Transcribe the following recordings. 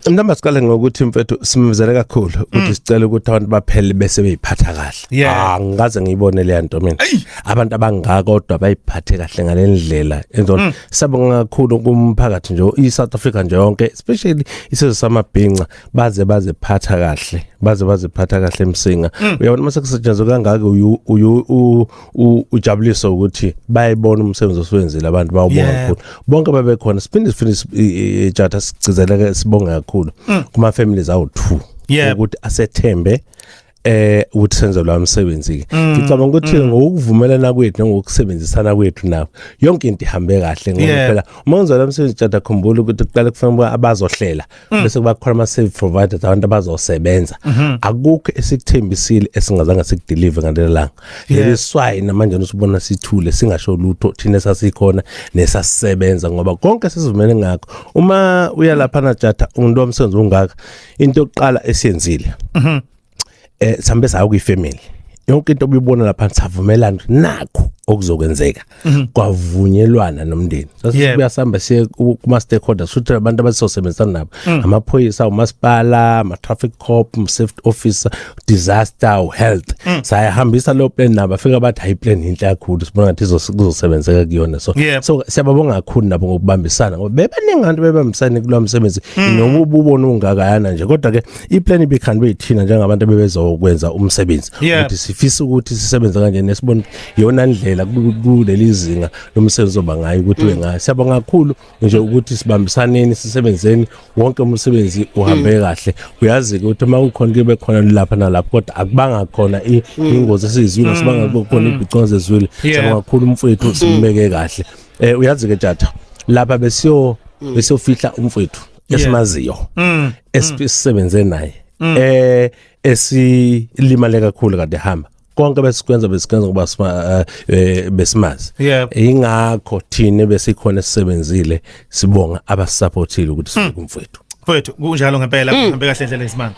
Mina masikale ngokuthi mfethu simemezele kakhulu ukuthi sicela ukuthi abantu baphele bese beyiphatha kahle. Angikaze ngiyibone le nto mina. Abantu abangaka kodwa bayiphathe kahle ngalendlela. Enzona sabonga kakhulu kumphakathi nje iSouth Africa nje yonke, especially isizwe samabhinqa baziphatha kahle. Baziphatha kahle emsinga. Uyabona mase kusetshenzwe kangaka ujabuliso ukuthi bayibona umsebenzi oswenzile abantu bawubona kakhulu. Bonke babekhona siphinde ijatha sigcizeleke sibonga kakhulu kuma families awu2 ukuthi asethembe ukuthi senze lo msebenzi ke. Ngicabanga ukuthi ngokuvumelana kwethu ngokusebenzisana kwethu nabo yonke into ihambe kahle ngoba phela uma wenza lo msebenzi jada khumbula ukuthi kuqala kufanele abazohlela bese kuba khona ama service providers abantu abazosebenza. Akukho esikuthembisile esingazange sikudeliver ngalelanga. Yeswayi namanje usibona sithule singasho lutho thina sasikhona nesasisebenza ngoba konke sesivumele ngakho. Uma uyalapha na jada umuntu womsebenzi ungaka into yokuqala esiyenzile sambe sayo kuyifamily yonke into obuyibona lapha savumelana nakho okuzokwenzeka kwavunyelwana nomndeni sasibuya samba siye kuma stakeholders futhi abantu abasosebenzisana nabo amaphoyisa umasipala ama traffic cop safety officer disaster health sayahambisa lo plan nabo afika bathi hayi plan inhle kakhulu sibona ngathi izosebenzeka kuyona so siyababonga kakhulu nabo ngokubambisana ngoba bebaningi abantu bebambisana kulo msebenzi noma ububona ungakayana nje kodwa ke iplan ibikhanwe yithina njengabantu bebezokwenza umsebenzi ukuthi sifisa ukuthi sisebenze kanje nesibona yona ndlela kuleli zinga lomsebenzi obangayo ukuthi wengayo. Siyabonga kakhulu nje ukuthi sibambisaneni sisebenzeni wonke umsebenzi uhambe kahle. Uyazi ukuthi uma ukhona kube khona lapha nalapha kodwa akubanga khona ingozi esizwile sibanga khona ibhiconze ezwile. Siyabonga kakhulu umfowethu simbeke kahle. Uyazi ke jatha lapha besiyofihla umfowethu esimaziyo esisebenze naye esilimale kakhulu kade hamba konke besikwenza ngoba besimazi ingakho thina besikhona sisebenzile sibonga abasupportile ukuthi sifike umfowethu kunjalo ngempela kuhambe kahle endlela isimanga.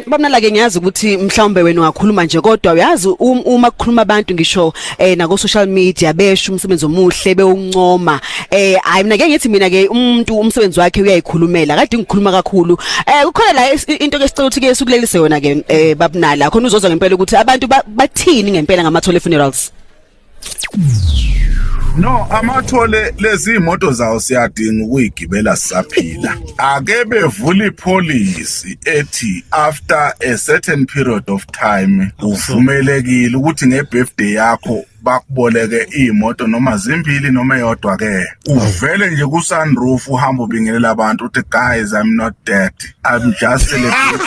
Babnala ke ngiyazi ukuthi mhlawumbe wena ungakhuluma nje kodwa uyazi uma kukhuluma abantu ngisho na ku social media besho umsebenzi omuhle bewuncoma hayi mina ke ngithi mina ke umuntu umsebenzi wakhe uyayikhulumela kade ngikhuluma kakhulu kukhona la into ke sicela ukuthi ke sukulelise yona ke babnala khona uzozwa ngempela ukuthi abantu bathini ngempela ngamathole funerals. No, amathole lezi imoto zawo siyadinga ukuyigibela sisaphila. Ake bevula ipolicy ethi after a certain period of time uvumelekile ukuthi ngebirthday yakho bakuboleke imoto noma zimbili noma eyodwa ke. Uvele nje ku sunroof uhamba ubingelela abantu uthi guys I'm not dead. I'm just celebrating.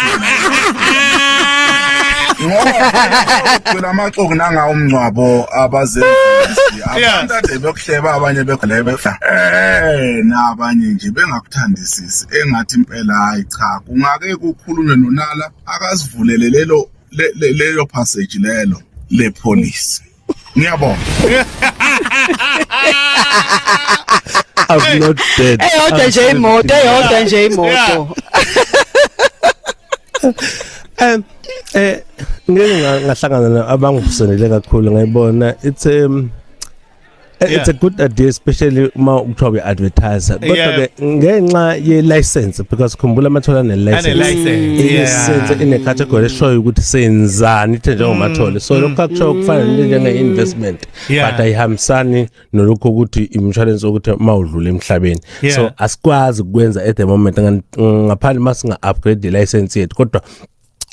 Ngoba amaxoku nanga umncwabo abazenzisi abantu ade bekuhleba abanye bekhulebe nabanye nje bengakuthandisisi engathi impela hayi cha kungake kukhulunywe nonala akasivulele leyo passage lelo le police. Ngiyabonga. I'm not dead. Eyodwa nje imoto. Ngeke ngahlangana abangivuselele kakhulu ngayibona it's a good idea especially uma ukuthiwa uadvertiser kodwa ke ngenxa ye license because khumbula amathola ne license ine category eshoyo ukuthi senzani ithe njengomathole so lokho akusho kufana njenge investment but ayihambisani nolokho ukuthi insurance ukuthi mawudlula emhlabeni so asikwazi ukwenza at the moment ngaphandle masinga upgrade the license yethu kodwa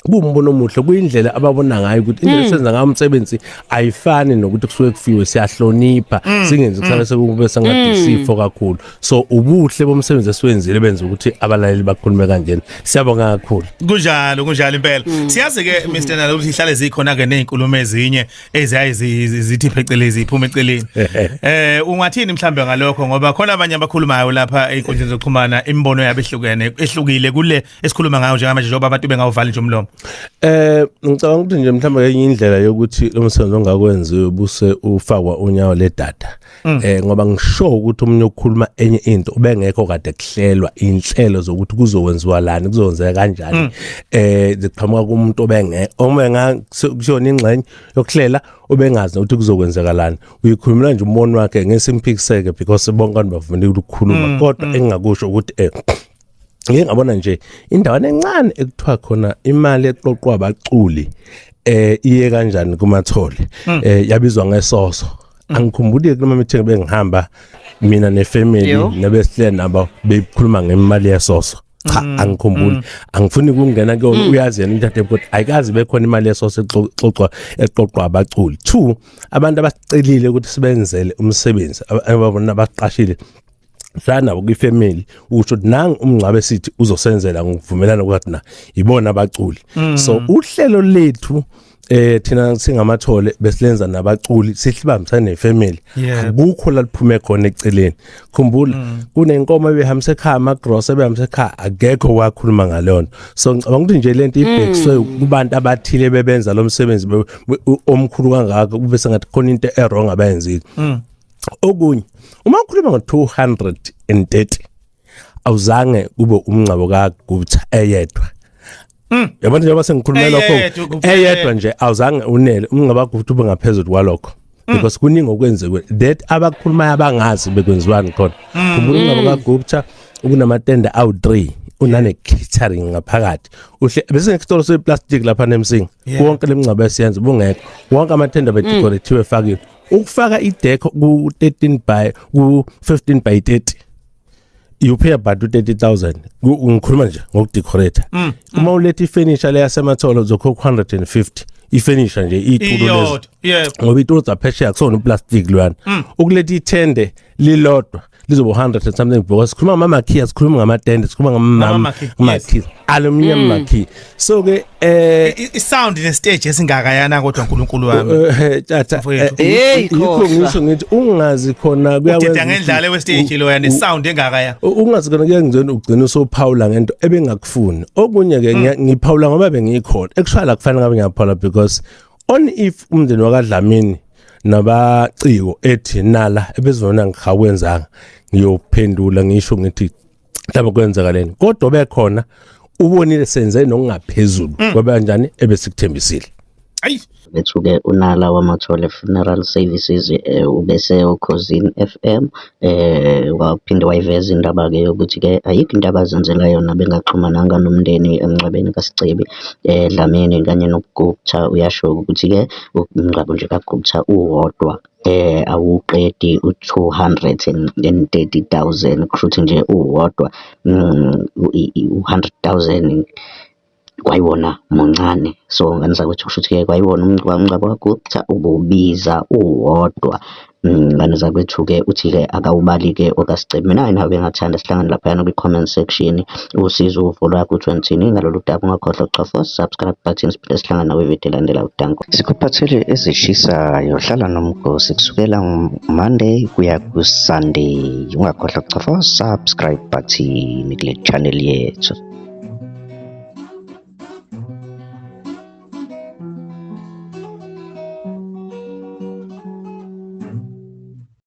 kumbono omuhle kuyindlela ababona ngayo ukuthi indlela senza ngayo umsebenzi ayifani nokuthi kusuke kufiwe siyahlonipha singenzi kusale sekube sangathi sifo kakhulu so ubuhle bomsebenzi esiwenzile benza ukuthi abalaleli bakhulume kanjena siyabonga kakhulu kunjalo impela siyazi ke Mr Nalo ukuthi ihlale zikhona ke nezinkulumo ezinye ezithi phecelezi iphuma eceleni ungathini mhlambe ngalokho ngoba khona abanye abakhulumayo lapha einkundleni zokuxhumana imbono yabo ehlukile kule esikhuluma ngayo njengamanje njengoba abantu bengawuvali nje umlomo Ngicabanga ukuthi nje mhlawumbe enye indlela yokuthi lo msebenzi ongakwenziwe buse ufakwa unyawo le data. Ngoba ngisho ukuthi umunye ukukhuluma enye into ubengekho kade kuhlelwa inhlelo zokuthi kuzokwenziwa lani kuzokwenzeka kanjani. Ziqhamuka kumuntu kusiyona ingxenye yokuhlela ubengazi ukuthi kuzokwenzeka lani. Uyikhulumela nje umbono wakhe ngesimpikiseke because bonke abantu bavumile ukukhuluma kodwa engingakusho ukuthi ngeke ngabona nje indawana encane ekuthiwa khona imali eqoqwa abaculi iye kanjani kumathole yabizwa ngesoso. Angikhumbuli kulama meeting bengihamba mina nefamily nebesihle nabo beyikhuluma ngemali yesoso. Cha angikhumbuli angifuni ukungena kuyo uyazi yena ukuthi ukuthi ayikazi bekhona imali yesoso eqoqwa abaculi. 2 abantu abacelile ukuthi sibenzele umsebenzi ababona abaqashile sana ukufamily usho ukuthi nang umngcwabe sithi uzosenzela ngokuvumelana ukuthi na ibona abaculi. So uhlelo lethu thina singamathole besilenza nabaculi sihlibambisana nefamily akukho la liphume khona eceleni. Khumbula kunenkomo ebehambise ekhaya amagross ebehambise ekhaya akekho wakhuluma ngalona. So ngicabanga ukuthi nje lento ibhekiswe kubantu abathile bebenza lo msebenzi omkhulu kangaka kube sengathi khona into errong abayenzile. Okunye uma ukhuluma ngo230 awuzange kube umncabo kaGupta eyedwa. Yabona njengoba sengikhulumela lokho eyedwa nje awuzange unele umncaba kaGupta ube ngaphezulu kwalokho because kuningi okwenzekwe that abakhuluma abangazi bekwenziwani khona. Khumbula umncaba kaGupta ukunamatende awu3 unane catering ngaphakathi uhle bese ngekstolo seplastic lapha nemsingi wonke lemncaba esiyenza bungekho wonke amatende bedecorative efakiwe. Ukufaka ideck ku15 by 30 you pay about 30,000 ngikhuluma nje ngokudecorate. Uma ulethe ifurniture le yasematholo uzokho 150 ifurniture nje itulo lezo ngoba itulo zaphesheya kusona uplastic lwana. Ukuletha ithende lilodwa lizoba 100 and something because sikhuluma ngamamakhiya sikhuluma ngamatende sikhuluma ngamamakhiya aluminium makhiya. So ke isound ne stage esingakayana kodwa uNkulunkulu wami tata yikho ngisho ngithi ungazi khona kuyakwenza ngendlala we stage lo yana isound engakaya ungazi khona kuyangizona ugcina usophawula ngento ebengakufuni. Okunye ke ngiphawula ngoba bengikhona ekushaya kufanele ngabe ngiyaphawula because on if umndeni wakadlamini nabaciko ethi nala ebezona ngikhawenzanga ngiyophendula ngisho ngithi mhlawumbe kwenzakaleni kodwa bekhona ubonile senze nokungaphezulu ngoba kanjani ebesikuthembisile. Ayi bethuke uNala wamathole funeral services ubese ukhosini FM waphinde wayiveza indaba ke ukuthi ke ayikho into abazenzela yona bengaxhumananga nomndeni emncwabeni kaSicebe Dlamini kanye noGupta. Uyasho ukuthi ke umncwabo nje kaGupta uwodwa awuqedi u230,000 kruthi nje uwodwa 100,000 kwayibona muncane. So nganisa ukuthi kusho ukuthi kwayibona umncwabo kaGupta ububiza uwodwa. Nganisa kwethu ke uthi ke akawubali ke okaSicebe. Mina nawe ngathanda sihlangana lapha yana kwi-comment section usizo uvo lwakho u20 ngalolu daba ungakhohlwa ukuxofa subscribe button siphinde sihlangana nawe video landela udango. Sikuphathele ezishisayo hlala nomgosi kusukela Monday kuya ku Sunday. Ungakhohlwa ukuxofa subscribe button kule channel yethu.